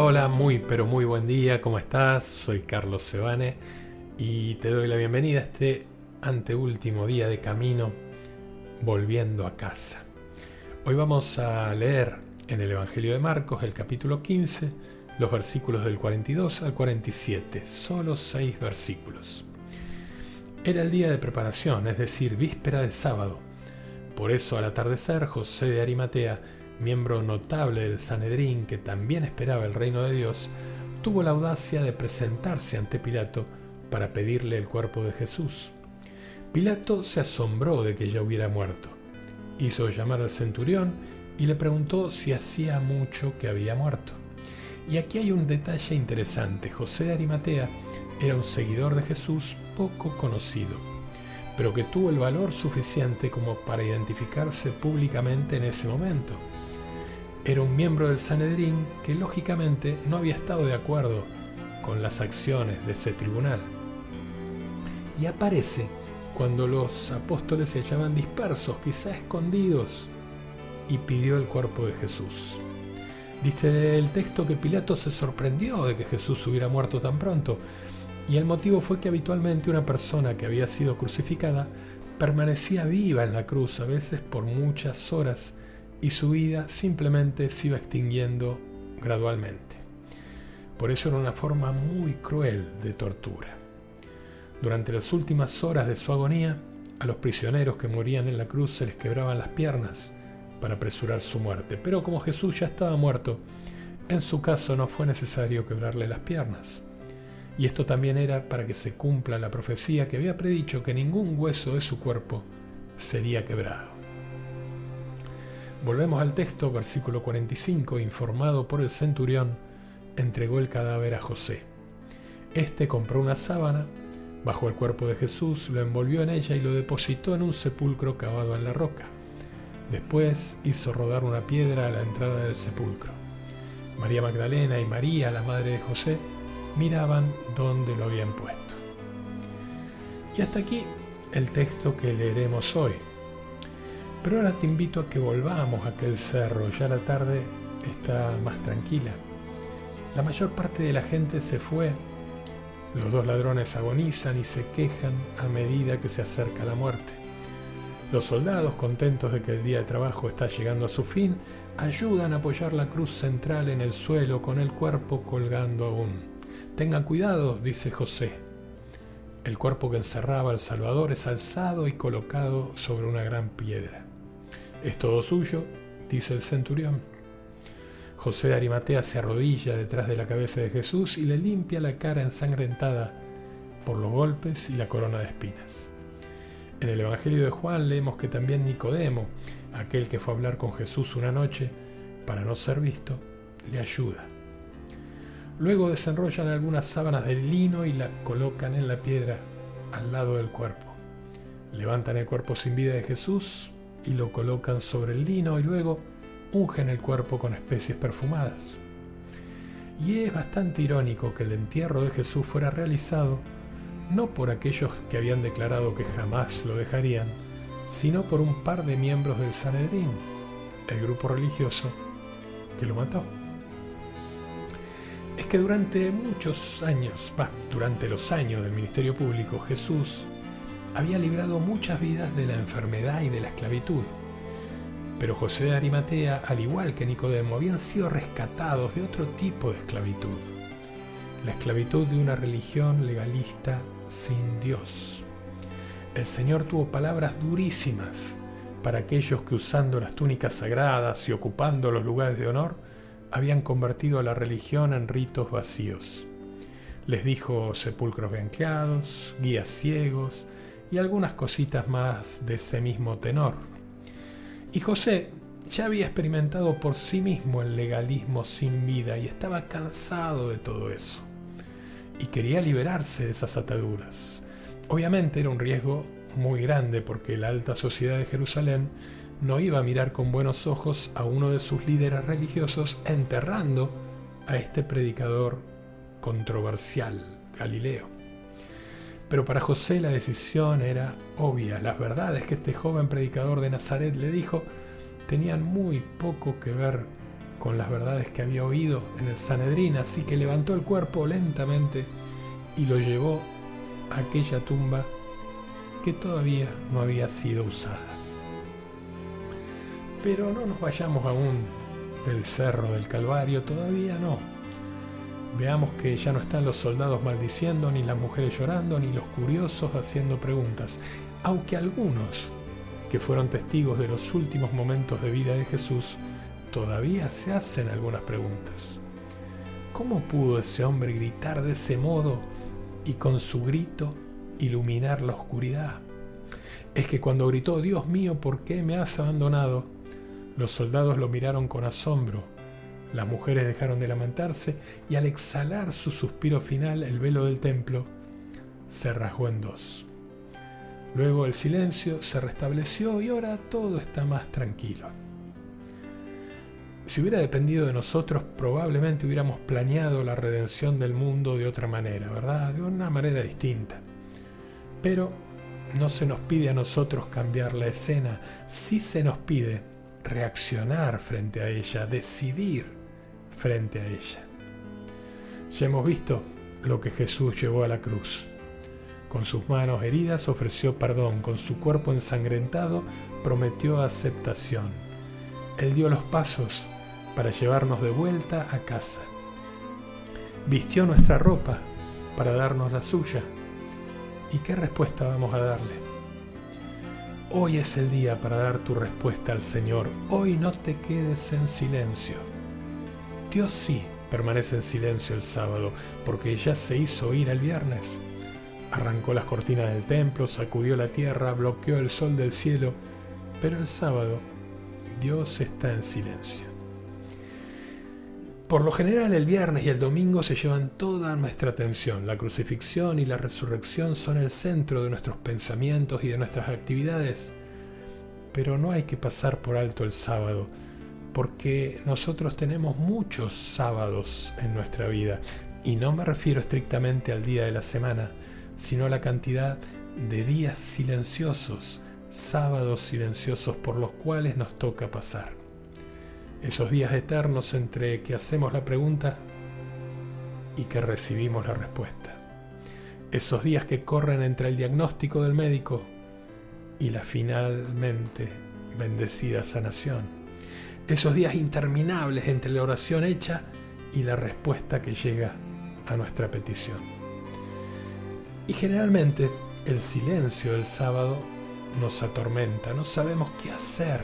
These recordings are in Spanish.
Hola, muy pero muy buen día, ¿cómo estás? Soy Carlos Sebane y te doy la bienvenida a este anteúltimo día de camino volviendo a casa. Hoy vamos a leer en el Evangelio de Marcos el capítulo 15, los versículos del 42 al 47, solo 6 versículos. Era el día de preparación, es decir, víspera de sábado. Por eso al atardecer José de Arimatea, miembro notable del Sanedrín que también esperaba el reino de Dios, tuvo la audacia de presentarse ante Pilato para pedirle el cuerpo de Jesús. Pilato se asombró de que ya hubiera muerto. Hizo llamar al centurión y le preguntó si hacía mucho que había muerto. Y aquí hay un detalle interesante. José de Arimatea era un seguidor de Jesús poco conocido, pero que tuvo el valor suficiente como para identificarse públicamente en ese momento. Era un miembro del Sanedrín que lógicamente no había estado de acuerdo con las acciones de ese tribunal. Y aparece cuando los apóstoles se hallaban dispersos, quizá escondidos, y pidió el cuerpo de Jesús. Dice el texto que Pilato se sorprendió de que Jesús hubiera muerto tan pronto, y el motivo fue que habitualmente una persona que había sido crucificada permanecía viva en la cruz, a veces por muchas horas, y su vida simplemente se iba extinguiendo gradualmente. Por eso era una forma muy cruel de tortura. Durante las últimas horas de su agonía, a los prisioneros que morían en la cruz se les quebraban las piernas para apresurar su muerte. Pero como Jesús ya estaba muerto, en su caso no fue necesario quebrarle las piernas. Y esto también era para que se cumpla la profecía que había predicho que ningún hueso de su cuerpo sería quebrado. Volvemos al texto, versículo 45, informado por el centurión, entregó el cadáver a José. Este compró una sábana, bajó el cuerpo de Jesús, lo envolvió en ella y lo depositó en un sepulcro cavado en la roca. Después hizo rodar una piedra a la entrada del sepulcro. María Magdalena y María, la madre de José, miraban dónde lo habían puesto. Y hasta aquí el texto que leeremos hoy. Pero ahora te invito a que volvamos a aquel cerro. Ya la tarde está más tranquila. La mayor parte de la gente se fue. Los dos ladrones agonizan y se quejan a medida que se acerca la muerte. Los soldados, contentos de que el día de trabajo está llegando a su fin, ayudan a apoyar la cruz central en el suelo con el cuerpo colgando aún. Tengan cuidado, dice José. El cuerpo que encerraba al Salvador es alzado y colocado sobre una gran piedra. Es todo suyo, dice el centurión. José de Arimatea se arrodilla detrás de la cabeza de Jesús y le limpia la cara ensangrentada por los golpes y la corona de espinas. En el Evangelio de Juan leemos que también Nicodemo, aquel que fue a hablar con Jesús una noche para no ser visto, le ayuda. Luego desenrollan algunas sábanas de lino y la colocan en la piedra al lado del cuerpo. Levantan el cuerpo sin vida de Jesús y lo colocan sobre el lino y luego ungen el cuerpo con especies perfumadas. Y es bastante irónico que el entierro de Jesús fuera realizado no por aquellos que habían declarado que jamás lo dejarían, sino por un par de miembros del Sanedrín, el grupo religioso que lo mató. Es que durante muchos años, durante los años del ministerio público, Jesús había librado muchas vidas de la enfermedad y de la esclavitud. Pero José de Arimatea, al igual que Nicodemo, habían sido rescatados de otro tipo de esclavitud. La esclavitud de una religión legalista sin Dios. El Señor tuvo palabras durísimas para aquellos que, usando las túnicas sagradas y ocupando los lugares de honor, habían convertido a la religión en ritos vacíos. Les dijo sepulcros blanqueados, guías ciegos y algunas cositas más de ese mismo tenor. Y José ya había experimentado por sí mismo el legalismo sin vida y estaba cansado de todo eso. Y quería liberarse de esas ataduras. Obviamente era un riesgo muy grande porque la alta sociedad de Jerusalén no iba a mirar con buenos ojos a uno de sus líderes religiosos enterrando a este predicador controversial, Galileo. Pero para José la decisión era obvia. Las verdades que este joven predicador de Nazaret le dijo tenían muy poco que ver con las verdades que había oído en el Sanedrín, así que levantó el cuerpo lentamente y lo llevó a aquella tumba que todavía no había sido usada. Pero no nos vayamos aún del cerro del Calvario, todavía no. Veamos que ya no están los soldados maldiciendo, ni las mujeres llorando, ni los curiosos haciendo preguntas, aunque algunos que fueron testigos de los últimos momentos de vida de Jesús todavía se hacen algunas preguntas. ¿Cómo pudo ese hombre gritar de ese modo y con su grito iluminar la oscuridad? Es que cuando gritó, Dios mío, ¿por qué me has abandonado?, los soldados lo miraron con asombro, las mujeres dejaron de lamentarse y al exhalar su suspiro final, el velo del templo se rasgó en dos. Luego el silencio se restableció y ahora todo está más tranquilo. Si hubiera dependido de nosotros, probablemente hubiéramos planeado la redención del mundo de otra manera, ¿verdad? De una manera distinta. Pero no se nos pide a nosotros cambiar la escena, sí se nos pide reaccionar frente a ella, decidir frente a ella. Ya hemos visto lo que Jesús llevó a la cruz. Con sus manos heridas ofreció perdón, con su cuerpo ensangrentado prometió aceptación. Él dio los pasos para llevarnos de vuelta a casa. Vistió nuestra ropa para darnos la suya. ¿Y qué respuesta vamos a darle? Hoy es el día para dar tu respuesta al Señor. Hoy no te quedes en silencio. Dios sí permanece en silencio el sábado, porque ya se hizo oír el viernes. Arrancó las cortinas del templo, sacudió la tierra, bloqueó el sol del cielo, pero el sábado Dios está en silencio. Por lo general el viernes y el domingo se llevan toda nuestra atención. La crucifixión y la resurrección son el centro de nuestros pensamientos y de nuestras actividades. Pero no hay que pasar por alto el sábado, porque nosotros tenemos muchos sábados en nuestra vida. Y no me refiero estrictamente al día de la semana, sino a la cantidad de días silenciosos, sábados silenciosos por los cuales nos toca pasar. Esos días eternos entre que hacemos la pregunta y que recibimos la respuesta. Esos días que corren entre el diagnóstico del médico y la finalmente bendecida sanación. Esos días interminables entre la oración hecha y la respuesta que llega a nuestra petición. Y generalmente el silencio del sábado nos atormenta, no sabemos qué hacer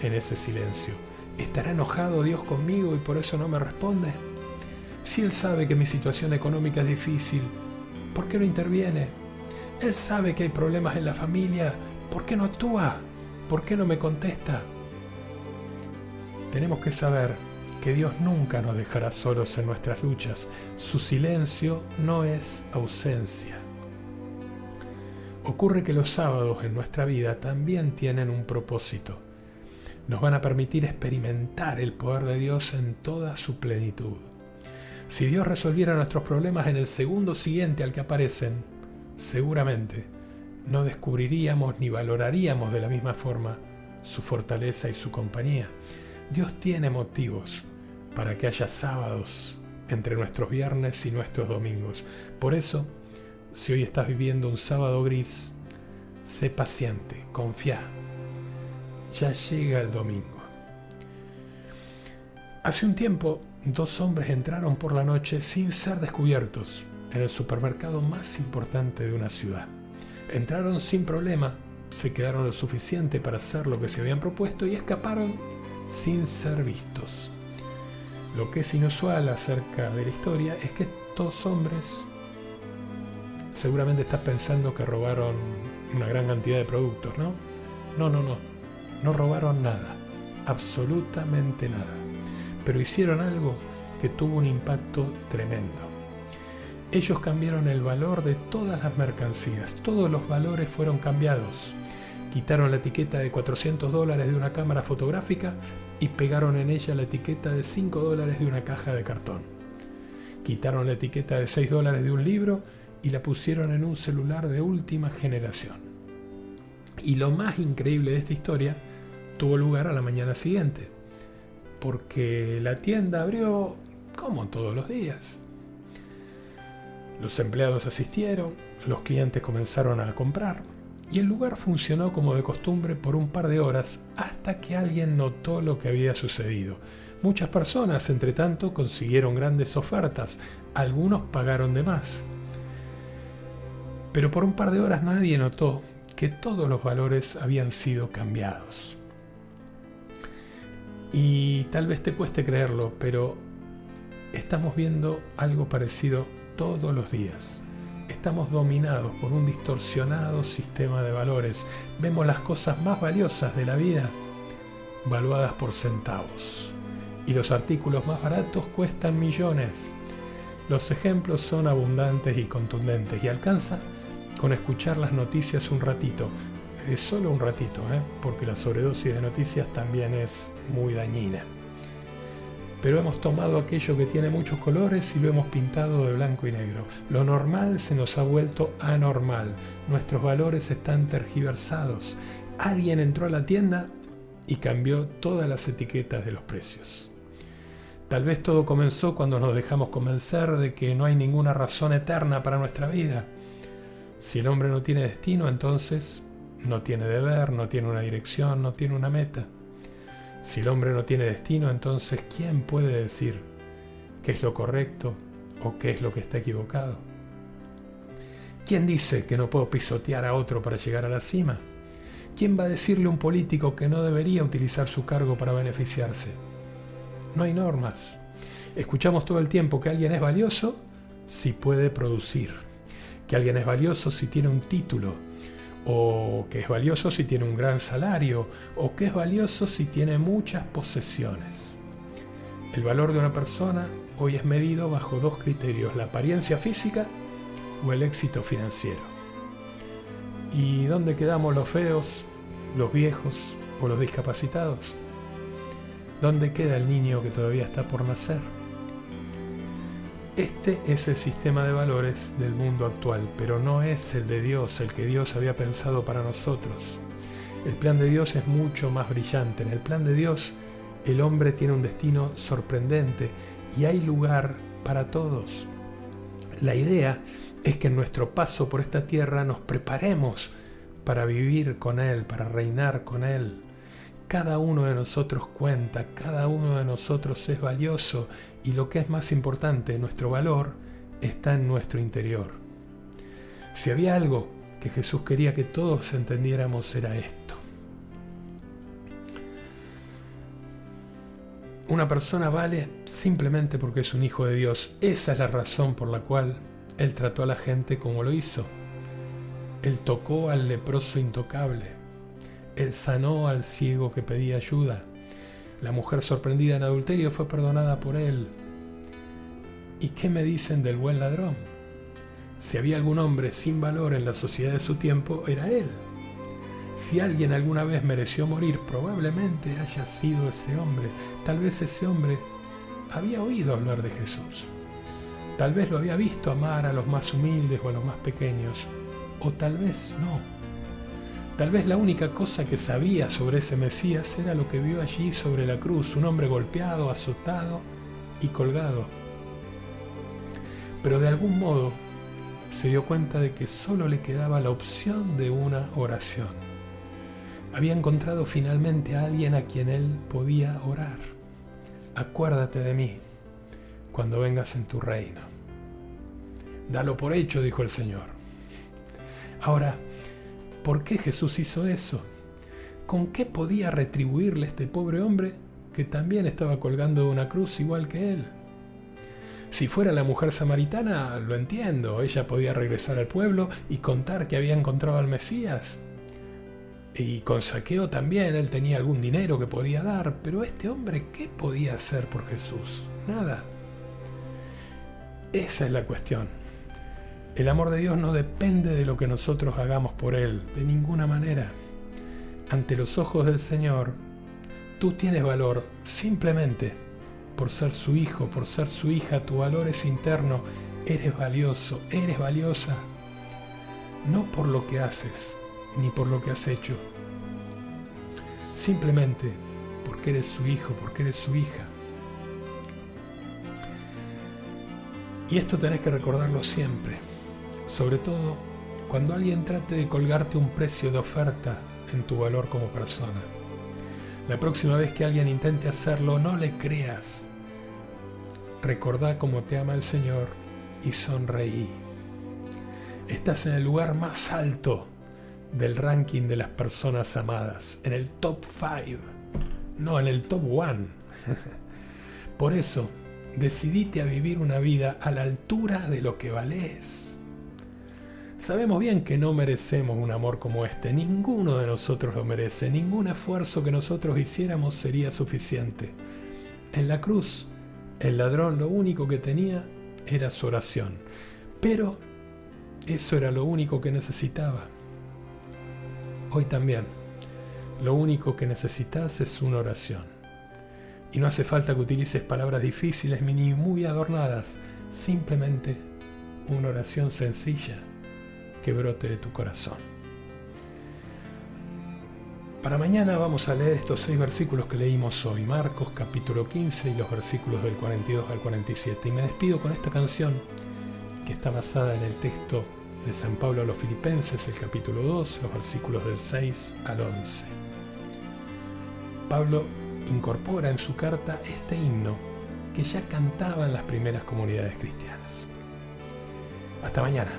en ese silencio. ¿Estará enojado Dios conmigo y por eso no me responde? Si Él sabe que mi situación económica es difícil, ¿por qué no interviene? Él sabe que hay problemas en la familia, ¿por qué no actúa? ¿Por qué no me contesta? Tenemos que saber que Dios nunca nos dejará solos en nuestras luchas. Su silencio no es ausencia. Ocurre que los sábados en nuestra vida también tienen un propósito. Nos van a permitir experimentar el poder de Dios en toda su plenitud. Si Dios resolviera nuestros problemas en el segundo siguiente al que aparecen, seguramente no descubriríamos ni valoraríamos de la misma forma su fortaleza y su compañía. Dios tiene motivos para que haya sábados entre nuestros viernes y nuestros domingos. Por eso, si hoy estás viviendo un sábado gris, sé paciente, confía. Ya llega el domingo. Hace un tiempo, 2 hombres entraron por la noche sin ser descubiertos en el supermercado más importante de una ciudad. Entraron sin problema, se quedaron lo suficiente para hacer lo que se habían propuesto y escaparon sin ser vistos. Lo que es inusual acerca de la historia es que estos hombres, seguramente estás pensando que robaron una gran cantidad de productos, ¿no? No robaron nada, absolutamente nada, pero hicieron algo que tuvo un impacto tremendo. Ellos cambiaron el valor de todas las mercancías, todos los valores fueron cambiados. Quitaron la etiqueta de $400 de una cámara fotográfica y pegaron en ella la etiqueta de $5 de una caja de cartón. Quitaron la etiqueta de $6 de un libro y la pusieron en un celular de última generación. Y lo más increíble de esta historia tuvo lugar a la mañana siguiente. porque la tienda abrió como todos los días. Los empleados asistieron, los clientes comenzaron a comprar y el lugar funcionó como de costumbre por un par de horas hasta que alguien notó lo que había sucedido. Muchas personas, entre tanto, consiguieron grandes ofertas, algunos pagaron de más. Pero por un par de horas nadie notó que todos los valores habían sido cambiados. Y tal vez te cueste creerlo, pero estamos viendo algo parecido todos los días. Estamos dominados por un distorsionado sistema de valores. Vemos las cosas más valiosas de la vida valuadas por centavos. Y los artículos más baratos cuestan millones. Los ejemplos son abundantes y contundentes y alcanza con escuchar las noticias un ratito. Solo un ratito, porque la sobredosis de noticias también es muy dañina. Pero hemos tomado aquello que tiene muchos colores y lo hemos pintado de blanco y negro. Lo normal se nos ha vuelto anormal. Nuestros valores están tergiversados. Alguien entró a la tienda y cambió todas las etiquetas de los precios. Tal vez todo comenzó cuando nos dejamos convencer de que no hay ninguna razón eterna para nuestra vida. Si el hombre no tiene destino, entonces no tiene deber, no tiene una dirección, no tiene una meta. Si el hombre no tiene destino, entonces ¿quién puede decir qué es lo correcto o qué es lo que está equivocado? ¿Quién dice que no puedo pisotear a otro para llegar a la cima? ¿Quién va a decirle a un político que no debería utilizar su cargo para beneficiarse? No hay normas. Escuchamos todo el tiempo que alguien es valioso si puede producir, que alguien es valioso si tiene un título, o que es valioso si tiene un gran salario, o que es valioso si tiene muchas posesiones. El valor de una persona hoy es medido bajo dos criterios: la apariencia física o el éxito financiero. ¿Y dónde quedamos los feos, los viejos o los discapacitados? ¿Dónde queda el niño que todavía está por nacer? Este es el sistema de valores del mundo actual, pero no es el de Dios, el que Dios había pensado para nosotros. El plan de Dios es mucho más brillante. En el plan de Dios, el hombre tiene un destino sorprendente y hay lugar para todos. La idea es que en nuestro paso por esta tierra nos preparemos para vivir con Él, para reinar con Él. Cada uno de nosotros cuenta, cada uno de nosotros es valioso y lo que es más importante, nuestro valor está en nuestro interior. Si había algo que Jesús quería que todos entendiéramos era esto. Una persona vale simplemente porque es un hijo de Dios. Esa es la razón por la cual Él trató a la gente como lo hizo. Él tocó al leproso intocable. Él sanó al ciego que pedía ayuda. La mujer sorprendida en adulterio fue perdonada por Él. ¿Y qué me dicen del buen ladrón? Si había algún hombre sin valor en la sociedad de su tiempo, era Él. Si alguien alguna vez mereció morir, probablemente haya sido ese hombre. Tal vez ese hombre había oído hablar de Jesús. Tal vez lo había visto amar a los más humildes o a los más pequeños. O tal vez no. Tal vez la única cosa que sabía sobre ese Mesías era lo que vio allí sobre la cruz, un hombre golpeado, azotado y colgado. Pero de algún modo se dio cuenta de que solo le quedaba la opción de una oración. Había encontrado finalmente a alguien a quien él podía orar. Acuérdate de mí cuando vengas en tu reino. Dalo por hecho, dijo el Señor. Ahora, ¿por qué Jesús hizo eso? ¿Con qué podía retribuirle a este pobre hombre que también estaba colgando de una cruz igual que él? Si fuera la mujer samaritana, lo entiendo. Ella podía regresar al pueblo y contar que había encontrado al Mesías. Y con Zaqueo también, él tenía algún dinero que podía dar. Pero este hombre, ¿qué podía hacer por Jesús? Nada. Esa es la cuestión. El amor de Dios no depende de lo que nosotros hagamos por Él, de ninguna manera. Ante los ojos del Señor, tú tienes valor simplemente por ser su hijo, por ser su hija. Tu valor es interno. Eres valioso, eres valiosa. No por lo que haces, ni por lo que has hecho. Simplemente porque eres su hijo, porque eres su hija. Y esto tenés que recordarlo siempre, sobre todo cuando alguien trate de colgarte un precio de oferta en tu valor como persona. La próxima vez que alguien intente hacerlo, no le creas. Recordá cómo te ama el Señor y sonreí. Estás en el lugar más alto del ranking de las personas amadas, en el top 5, no en el top 1. Por eso, decidite a vivir una vida a la altura de lo que valés. Sabemos bien que no merecemos un amor como este, ninguno de nosotros lo merece, ningún esfuerzo que nosotros hiciéramos sería suficiente. En la cruz, el ladrón lo único que tenía era su oración, pero eso era lo único que necesitaba. Hoy también, lo único que necesitas es una oración. Y no hace falta que utilices palabras difíciles ni muy adornadas, simplemente una oración sencilla que brote de tu corazón. Para mañana vamos a leer estos 6 versículos que leímos hoy, Marcos capítulo 15 y los versículos del 42 al 47. Y me despido con esta canción que está basada en el texto de San Pablo a los Filipenses, el capítulo 2, los versículos del 6 al 11. Pablo incorpora en su carta este himno que ya cantaban las primeras comunidades cristianas. Hasta mañana,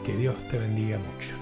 que Dios te bendiga mucho.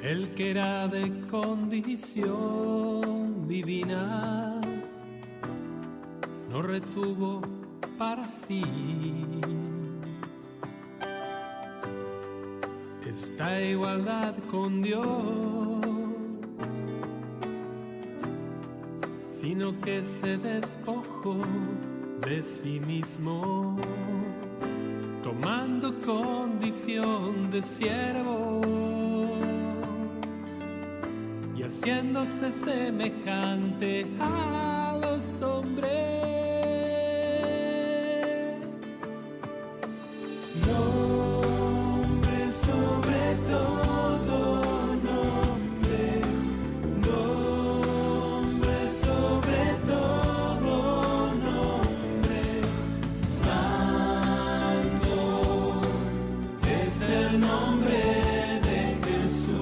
El que era de condición divina no retuvo para sí esta igualdad con Dios, sino que se despojó de sí mismo, tomando condición de siervo y haciéndose semejante a los hombres. Nombre sobre todo nombre, nombre sobre todo nombre, santo es el nombre de Jesús.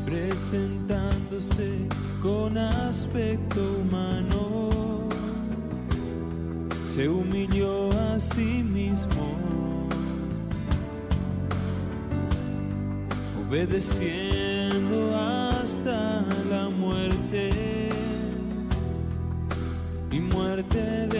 Presentándose con aspecto humano, se humilló a sí mismo, obedeciendo hasta la muerte y muerte de